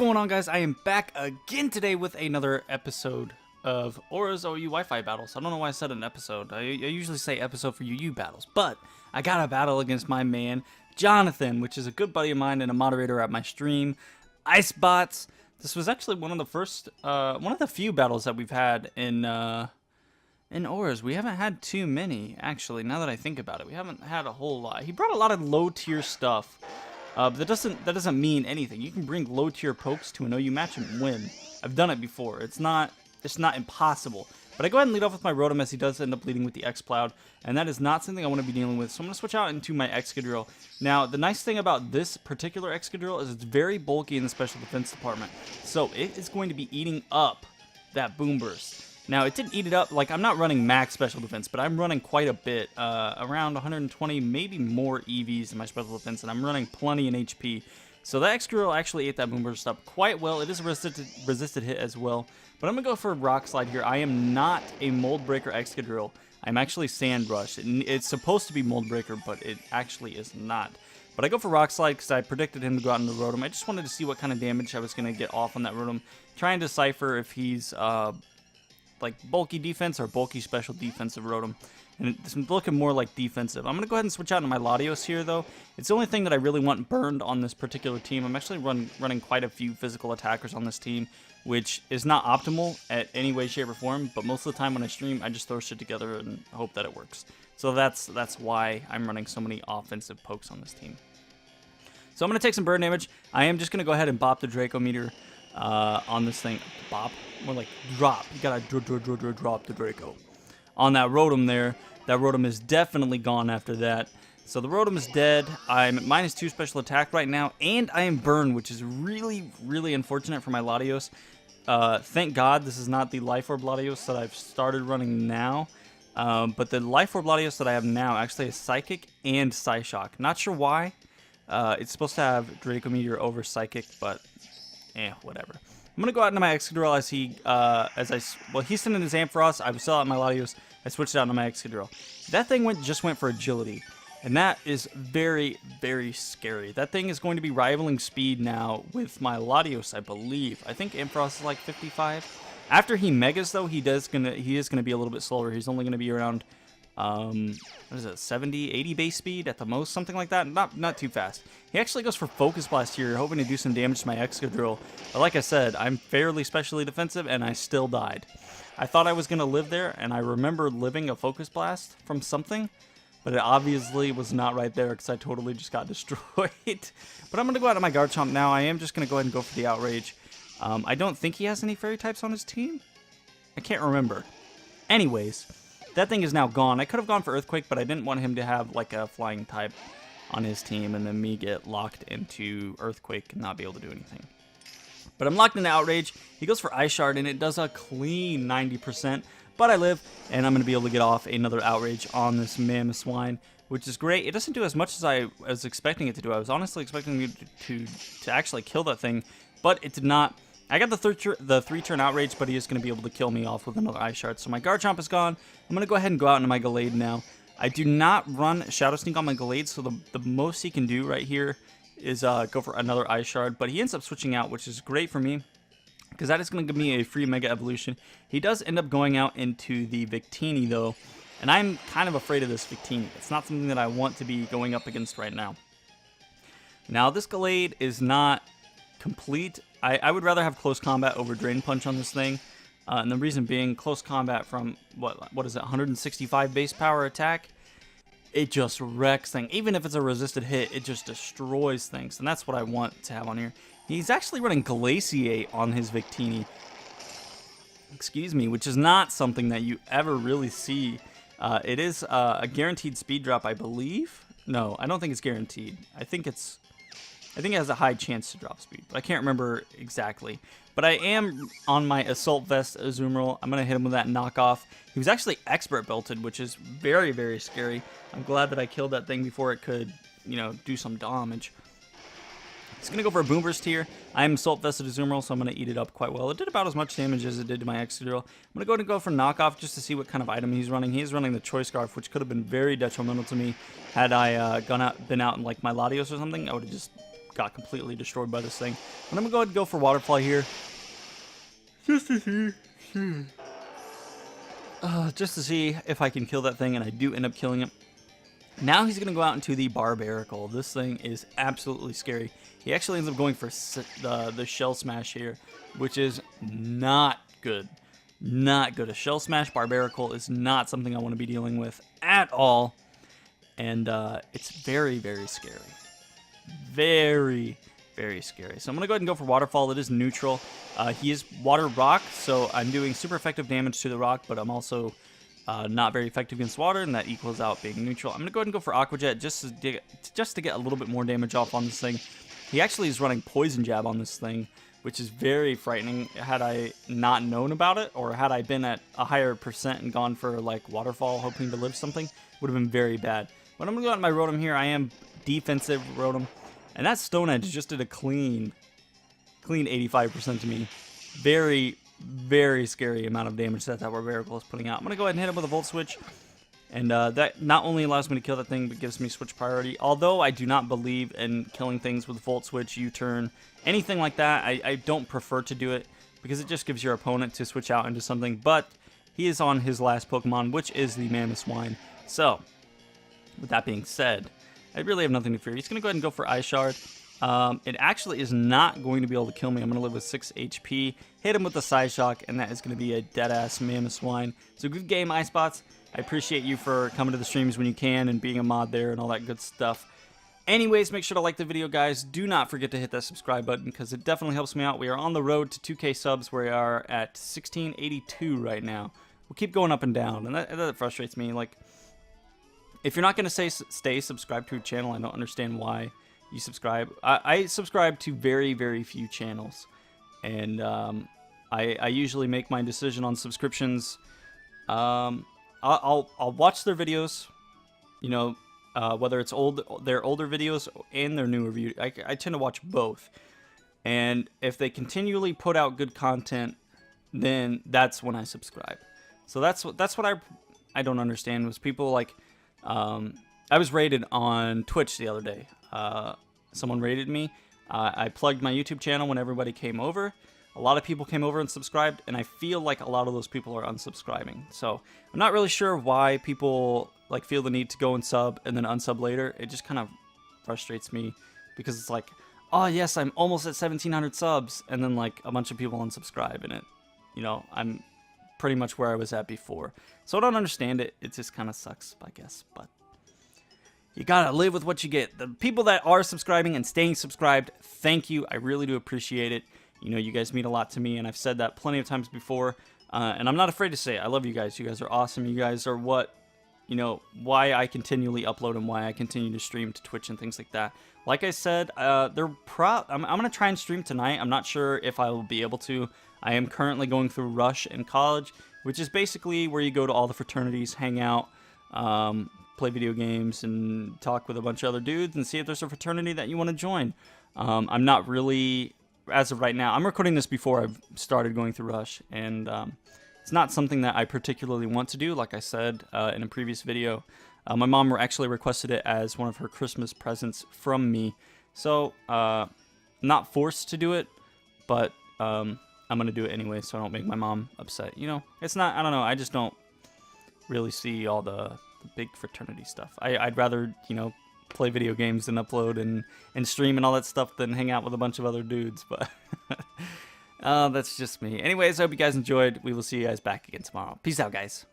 going on, guys? I am back again today with another episode of Aura's OU Wi-Fi battles. I don't know why I said an episode. I usually say episode for UU battles, but I got a battle against my man Jonathan, which is a good buddy of mine and a moderator at my stream, Icebots. This was actually one of the few battles that we've had in Aura's. We haven't had too many, actually. Now that I think about it, we haven't had a whole lot. He brought a lot of low tier stuff. But that doesn't mean anything. You can bring low tier pokes to an OU match and win. I've done it before. It's not impossible. But I go ahead and lead off with my Rotom, as he does end up leading with the X-Cloud, and that is not something I want to be dealing with. So I'm going to switch out into my Excadrill. Now, the nice thing about this particular Excadrill is it's very bulky in the special defense department. So it is going to be eating up that Boom Burst. Now, it didn't eat it up. Like, I'm not running max special defense, but I'm running quite a bit, around 120, maybe more EVs in my special defense, and I'm running plenty in HP. So that Excadrill actually ate that Boom Burst up quite well. It is a resisted hit as well, but I'm going to go for a Rock Slide here. I am not a Mold Breaker Excadrill. I'm actually Sand Rush. It's supposed to be Mold Breaker, but it actually is not. But I go for Rock Slide because I predicted him to go out into the Rotom. I just wanted to see what kind of damage I was going to get off on that Rotom, trying to decipher if he's like bulky defense or bulky special defensive Rotom, and it's looking more like defensive. I'm going to go ahead and switch out into my Latios here, though. It's the only thing that I really want burned on this particular team. I'm actually running quite a few physical attackers on this team, which is not optimal at any way, shape, or form, but most of the time when I stream, I just throw shit together and hope that it works. So that's why I'm running so many offensive pokes on this team. So I'm going to take some burn damage. I am just going to go ahead and bop the Draco Meteor on this thing. Bop? More like drop. You gotta drop the Draco. On that Rotom there. That Rotom is definitely gone after that. So the Rotom is dead. I'm at -2 special attack right now, and I am burned, which is really, really unfortunate for my Latios. Thank God this is not the Life Orb Latios that I've started running now. But the Life Orb Latios that I have now actually is Psychic and Psyshock. Not sure why. It's supposed to have Draco Meteor over Psychic, but whatever. I'm gonna go out into my Excadrill as he's sending his Ampharos. I was still out in my Latios. I switched out into my Excadrill. That thing just went for agility, and that is very, very scary. That thing is going to be rivaling speed now with my Latios, I believe. I think Ampharos is like 55. After he Megas, though, he is gonna be a little bit slower. He's only gonna be around what is it, 70, 80 base speed at the most, something like that. Not too fast. He actually goes for Focus Blast here, hoping to do some damage to my Excadrill. But like I said, I'm fairly specially defensive, and I still died. I thought I was going to live there, and I remember living a Focus Blast from something, but it obviously was not right there because I totally just got destroyed. But I'm going to go out of my Garchomp now. I am just going to go ahead and go for the Outrage. I don't think he has any Fairy types on his team. I can't remember. Anyways, that thing is now gone. I could have gone for Earthquake, but I didn't want him to have like a flying type on his team and then me get locked into Earthquake and not be able to do anything. But I'm locked into Outrage. He goes for Ice Shard, and it does a clean 90%. But I live, and I'm going to be able to get off another Outrage on this Mammoth Swine, which is great. It doesn't do as much as I was expecting it to do. I was honestly expecting it to actually kill that thing, but it did not. I got the 3-turn Outrage, but he is going to be able to kill me off with another Ice Shard. So my Garchomp is gone. I'm going to go ahead and go out into my Gallade now. I do not run Shadow Sneak on my Gallade, so the most he can do right here is go for another Ice Shard. But he ends up switching out, which is great for me, because that is going to give me a free Mega Evolution. He does end up going out into the Victini, though, and I'm kind of afraid of this Victini. It's not something that I want to be going up against right now. Now, this Gallade is not complete. I would rather have Close Combat over Drain Punch on this thing. And the reason being, Close Combat from, what is it, 165 base power attack? It just wrecks things. Even if it's a resisted hit, it just destroys things. And that's what I want to have on here. He's actually running Glaciate on his Victini. Excuse me, which is not something that you ever really see. It is a guaranteed speed drop, I believe. No, I don't think it's guaranteed. I think it has a high chance to drop speed, but I can't remember exactly. But I am on my Assault Vest Azumarill. I'm going to hit him with that knockoff. He was actually Expert Belted, which is very, very scary. I'm glad that I killed that thing before it could, do some damage. It's going to go for a Boom Burst here. I am Assault Vested Azumarill, so I'm going to eat it up quite well. It did about as much damage as it did to my Excadrill. I'm going to go ahead and go for knockoff just to see what kind of item he's running. He's running the Choice Scarf, which could have been very detrimental to me had I been out in like my Latios or something. I would have just got completely destroyed by this thing. But I'm going to go ahead and go for Waterfall here. Just to see if I can kill that thing, and I do end up killing him. Now he's going to go out into the Barbarical. This thing is absolutely scary. He actually ends up going for the Shell Smash here, which is not good. Not good. A Shell Smash Barbarical is not something I want to be dealing with at all. And it's very, very scary. Very, very scary. So I'm going to go ahead and go for Waterfall. It is neutral. He is Water Rock, so I'm doing super effective damage to the rock, but I'm also not very effective against water, and that equals out being neutral. I'm going to go ahead and go for Aqua Jet just to get a little bit more damage off on this thing. He actually is running Poison Jab on this thing, which is very frightening. Had I not known about it, or had I been at a higher percent and gone for like Waterfall hoping to live something, would have been very bad. But I'm going to go out my Rotom here. I am defensive Rotom. And that Stone Edge just did a clean 85% to me. Very, very scary amount of damage that Barbarical is putting out. I'm going to go ahead and hit him with a Volt Switch. And that not only allows me to kill that thing, but gives me switch priority. Although I do not believe in killing things with Volt Switch, U-Turn, anything like that. I don't prefer to do it because it just gives your opponent to switch out into something. But he is on his last Pokemon, which is the Mammoth Swine. So, with that being said, I really have nothing to fear. He's going to go ahead and go for Ice Shard. It actually is not going to be able to kill me. I'm going to live with 6 HP, hit him with the Side Shock, and that is going to be a dead-ass Mammoth Swine. So good game, Icebots. I appreciate you for coming to the streams when you can and being a mod there and all that good stuff. Anyways, make sure to like the video, guys. Do not forget to hit that subscribe button because it definitely helps me out. We are on the road to 2K subs. We are at 1682 right now. We'll keep going up and down, and that frustrates me. Like, if you're not going to stay subscribed to a channel, I don't understand why you subscribe. I subscribe to very, very few channels, and I usually make my decision on subscriptions. I'll watch their videos, you know, whether it's their older videos and their newer videos. I tend to watch both, and if they continually put out good content, then that's when I subscribe. So that's what I don't understand was people like. I was raided on Twitch the other day. Someone raided me. I plugged my YouTube channel when everybody came over. A lot of people came over and subscribed, and I feel like a lot of those people are unsubscribing. So I'm not really sure why people like feel the need to go and sub and then unsub later. It just kind of frustrates me because it's like, oh yes, I'm almost at 1,700 subs, and then like a bunch of people unsubscribe, and I'm pretty much where I was at before. So I don't understand it. It just kind of sucks, I guess. But you gotta live with what you get. The people that are subscribing and staying subscribed, thank you. I really do appreciate it. You know, you guys mean a lot to me, and I've said that plenty of times before. And I'm not afraid to say it. I love you guys. You guys are awesome. You guys are what, you know, why I continually upload and why I continue to stream to Twitch and things like that. Like I said, I'm gonna try and stream tonight. I'm not sure if I will be able to. I am currently going through Rush in college, which is basically where you go to all the fraternities, hang out, play video games, and talk with a bunch of other dudes and see if there's a fraternity that you want to join. I'm not really, as of right now, I'm recording this before I've started going through Rush, and it's not something that I particularly want to do, like I said in a previous video. My mom actually requested it as one of her Christmas presents from me, so not forced to do it, but I'm going to do it anyway so I don't make my mom upset. You know, it's not, I don't know, I just don't really see all the big fraternity stuff. I'd rather, you know, play video games and upload and stream and all that stuff than hang out with a bunch of other dudes, but that's just me. Anyways, I hope you guys enjoyed. We will see you guys back again tomorrow. Peace out, guys.